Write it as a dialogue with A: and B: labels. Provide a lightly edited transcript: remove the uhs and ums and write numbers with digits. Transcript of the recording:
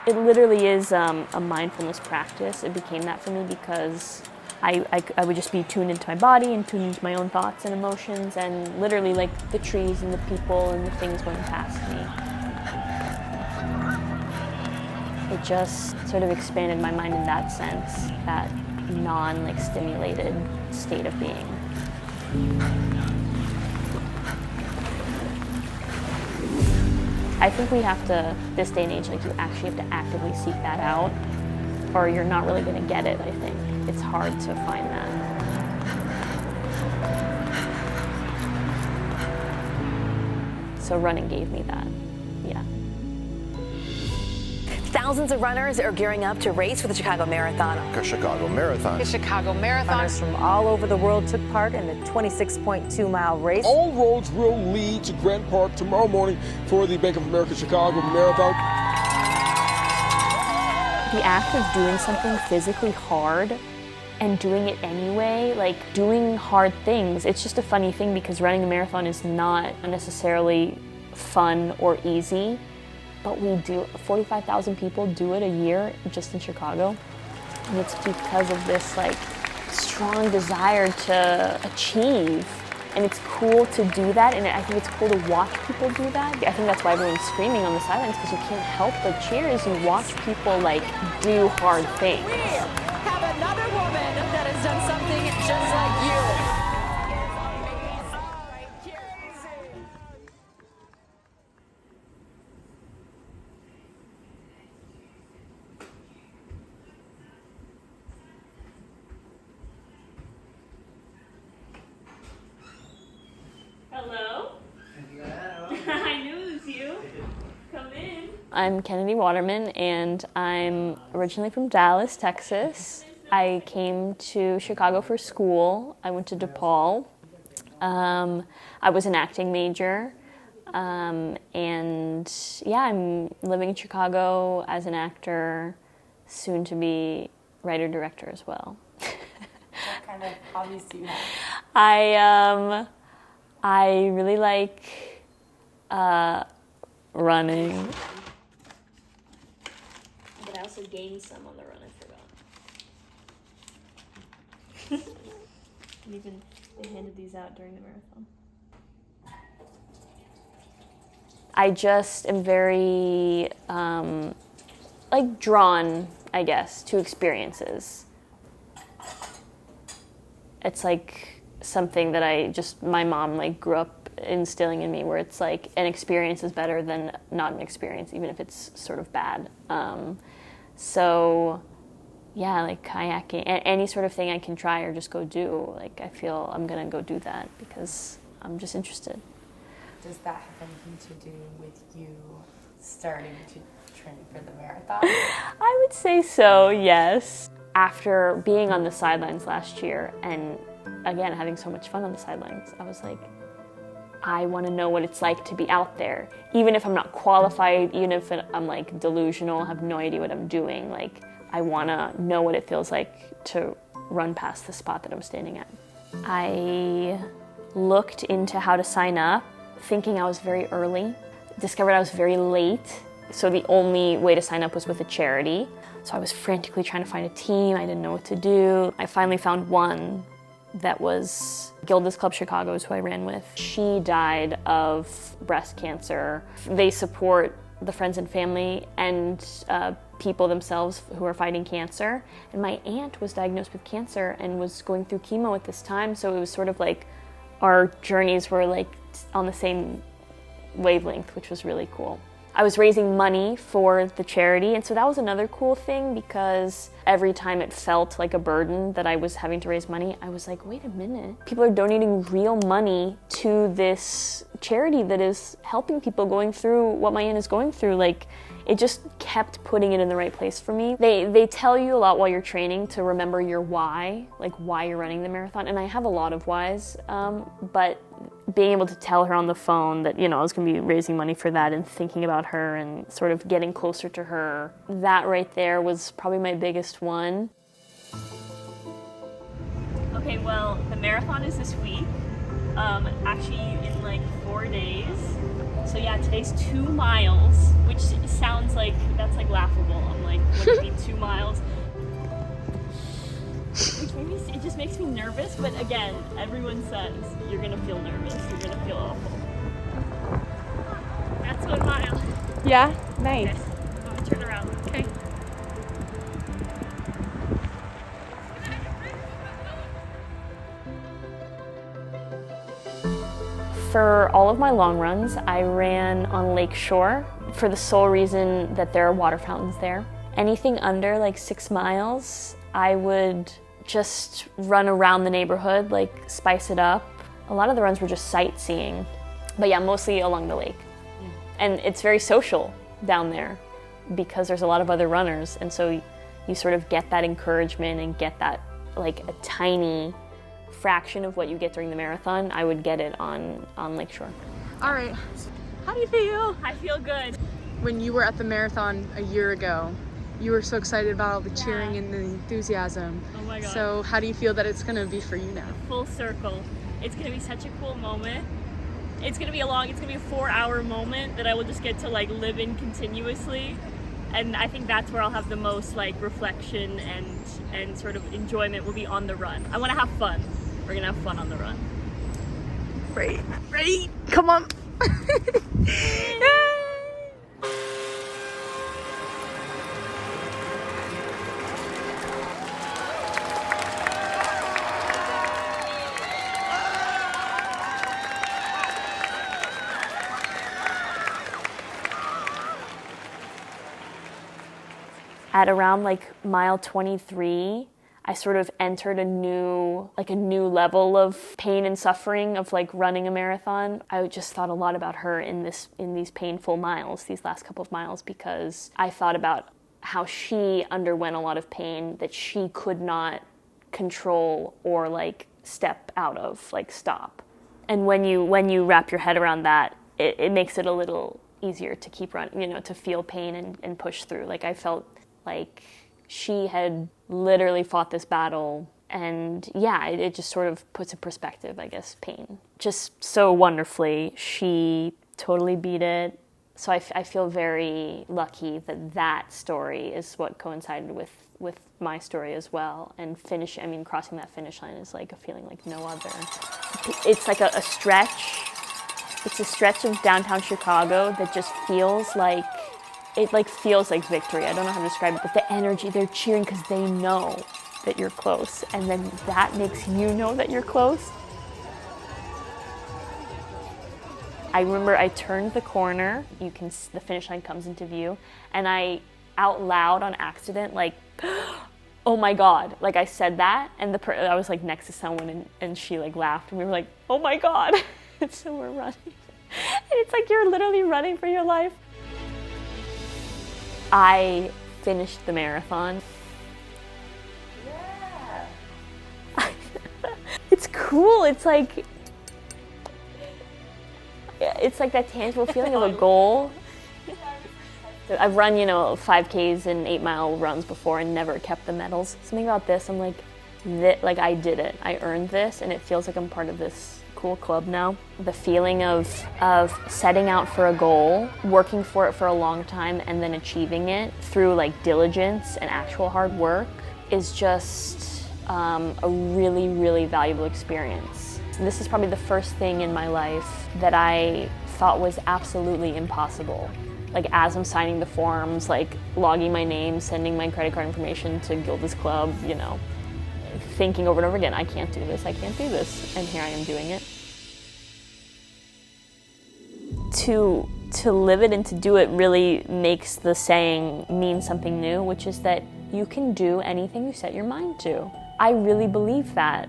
A: It literally is a mindfulness practice. It became that for me because I would just be tuned into my body and tuned into my own thoughts and emotions, and literally like the trees and the people and the things going past me. It just sort of expanded my mind in that sense, that non-stimulated state of being. I think we have to, this day and age, you actually have to actively seek that out, or you're not really going to get it, I think. It's hard to find that. So running gave me that, yeah.
B: Thousands of runners are gearing up to race for the Chicago Marathon.
C: The Chicago Marathon.
D: The Chicago Marathon.
E: Runners from all over the world took part in the 26.2-mile race.
F: All roads will lead to Grant Park tomorrow morning for the Bank of America Chicago Marathon.
A: The act of doing something physically hard and doing it anyway, doing hard things, it's just a funny thing because running a marathon is not necessarily fun or easy. But we do, 45,000 people do it a year just in Chicago. And it's because of this strong desire to achieve. And it's cool to do that, and I think it's cool to watch people do that. I think that's why everyone's screaming on the sidelines, because you can't help but cheer as you watch people do hard things.
D: We have another woman that has done something just like you.
A: Hello? I knew it was you. Come in. I'm Kennedy Waterman, and I'm originally from Dallas, Texas. I came to Chicago for school. I went to DePaul. I was an acting major. And yeah, I'm living in Chicago as an actor, soon to be writer-director as well.
E: What kind of hobbies do you have?
A: I really like running. But I also gained some on the run, I forgot. And even they handed these out during the marathon. I just am very drawn, I guess, to experiences. It's something that my mom grew up instilling in me, where it's an experience is better than not an experience, even if it's sort of bad. So yeah, kayaking, any sort of thing I can try or just go do, I feel I'm gonna go do that because I'm just interested.
E: Does that have anything to do with you starting to train for the marathon?
A: I would say so, yes. After being on the sidelines last year and again having so much fun on the sidelines, I was I want to know what it's like to be out there, even if I'm not qualified, even if I'm delusional, have no idea what I'm doing. I want to know what it feels like to run past the spot that I'm standing at. I looked into how to sign up, thinking I was very early, discovered I was very late, so the only way to sign up was with a charity. So I was frantically trying to find a team, I didn't know what to do. I finally found one that was Gilda's Club Chicago, is who I ran with. She died of breast cancer. They support the friends and family and people themselves who are fighting cancer. And my aunt was diagnosed with cancer and was going through chemo at this time, so it was sort of our journeys were on the same wavelength, which was really cool. I was raising money for the charity, and so that was another cool thing, because every time it felt like a burden that I was having to raise money, I was wait a minute, people are donating real money to this charity that is helping people going through what my aunt is going through. It just kept putting it in the right place for me. They tell you a lot while you're training to remember your why, why you're running the marathon, and I have a lot of whys, but being able to tell her on the phone that, I was gonna be raising money for that and thinking about her and sort of getting closer to her, that right there was probably my biggest one. Okay, well, the marathon is this week, actually in 4 days. So yeah, today's 2 miles, which sounds like, that's like laughable. I'm like, what do you mean 2 miles? It just makes me nervous, but again, everyone says you're gonna feel nervous, you're gonna feel awful. That's 1 mile.
C: Yeah? Nice.
A: Okay, I'm gonna turn around. Okay. For all of my long runs, I ran on Lake Shore for the sole reason that there are water fountains there. Anything under like 6 miles, I would just run around the neighborhood, like spice it up. A lot of the runs were just sightseeing, but yeah, mostly along the lake. And it's very social down there because there's a lot of other runners, and so you sort of get that encouragement and get that like a tiny fraction of what you get during the marathon. I would get it on Lake Shore.
C: All right. How do you feel?
A: I feel good.
C: When you were at the marathon a year ago, you were so excited about all the cheering and the enthusiasm.
A: Oh my God.
C: So how do you feel that it's going to be for you now?
A: Full circle. It's gonna be such a cool moment. It's gonna be a 4-hour moment that I will just get to like live in continuously. And I think that's where I'll have the most like reflection and sort of enjoyment will be on the run. I wanna have fun. We're gonna have fun on the run.
C: Great. Ready? Come on.
A: At around like mile 23, I sort of entered a new level of pain and suffering of like running a marathon. I just thought a lot about her in these painful miles, these last couple of miles, because I thought about how she underwent a lot of pain that she could not control or like step out of, like stop. And when you wrap your head around that, it makes it a little easier to keep running, to feel pain and push through. Like I felt like she had literally fought this battle, and yeah, it just sort of puts in perspective, I guess, pain. Just so wonderfully, she totally beat it. So I feel very lucky that story is what coincided with my story as well. And crossing that finish line is like a feeling like no other. It's like a stretch. It's a stretch of downtown Chicago that just feels like, it like feels like victory. I don't know how to describe it, but the energy, they're cheering because they know that you're close. And then that makes you know that you're close. I remember I turned the corner, the finish line comes into view, and I out loud on accident, like, oh my God, like I said that, and I was like next to someone and she like laughed, and we were like, oh my God. And so we're running. And it's like you're literally running for your life. I finished the marathon. Yeah. It's cool. It's like that tangible feeling of a goal. I've run, 5Ks and 8-mile runs before and never kept the medals. Something about this, I'm like I did it. I earned this, and it feels like I'm part of this cool club now. The feeling of setting out for a goal, working for it for a long time, and then achieving it through like diligence and actual hard work is just a really, really valuable experience. This is probably the first thing in my life that I thought was absolutely impossible. Like as I'm signing the forms, like logging my name, sending my credit card information to Gilda's Club, thinking over and over again, I can't do this, and here I am doing it. To live it and to do it really makes the saying mean something new, which is that you can do anything you set your mind to. I really believe that.